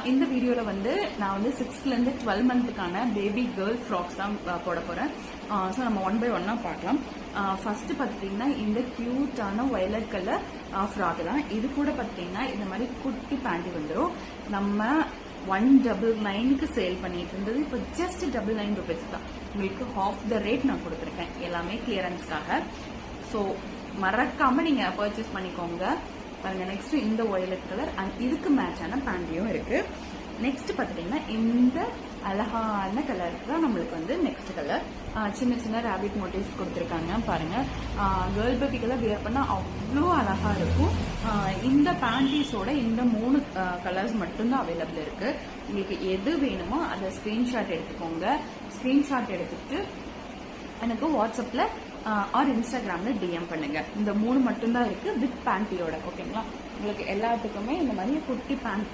இந்த வீடியோல வந்து நான் வந்து 6th இருந்து 12 மந்த்துக்கான பேபி கேர்ள் ஃப்ராக்ஸ் தான் போட போறேன். ஸோ நம்ம 1 by 1 பார்க்கலாம். ஃபர்ஸ்ட் பார்த்துட்டீங்கன்னா இந்த கியூட்டான வயலட் கலர் ஃப்ராக் தான். இது கூட பார்த்துட்டீங்கன்னா இந்த மாதிரி குட்டி பேண்டி வந்துடும். நம்ம 199க்கு சேல் பண்ணிட்டு இருந்தது இப்போ ஜஸ்ட் 99 rupees தான். உங்களுக்கு half the rate நான் கொடுத்துருக்கேன், எல்லாமே கிளியரன்ஸ்க்காக. ஸோ மறக்காம நீங்க பர்ச்சேஸ் பண்ணிக்கோங்க. பாருங்க, நெக்ஸ்ட் இந்த வயலட் கலர் அண்ட் இதுக்கு மேட்சான பேண்டியும் இருக்கு. நெக்ஸ்ட் பார்த்துட்டீங்கன்னா இந்த அழகான கலருக்கு தான் நம்மளுக்கு வந்து நெக்ஸ்ட் கலர். சின்ன சின்ன ரேபிட் மோட்டிவ்ஸ் கொடுத்துருக்காங்க. பாருங்க, கேர்ள் பேபிக்கெல்லாம் வியர் பண்ணா அவ்வளோ அழகா இருக்கும். இந்த பேண்டீஸோட இந்த 3 கலர்ஸ் மட்டும்தான் அவைலபிள் இருக்கு. உங்களுக்கு எது வேணுமோ அதை ஸ்கிரீன்ஷாட் எடுத்துக்கோங்க. ஸ்கிரீன்ஷாட் எடுத்துட்டு எனக்கு வாட்ஸ்அப்ல ஆர் இன்ஸ்டாகிராம்ல டிஎம் பண்ணுங்க. இந்த 3 மட்டும்தான் இருக்கு வித் பேண்டியோட. ஓகேங்களா? உங்களுக்கு எல்லாத்துக்குமே இந்த மாதிரி குட்டி பேண்டி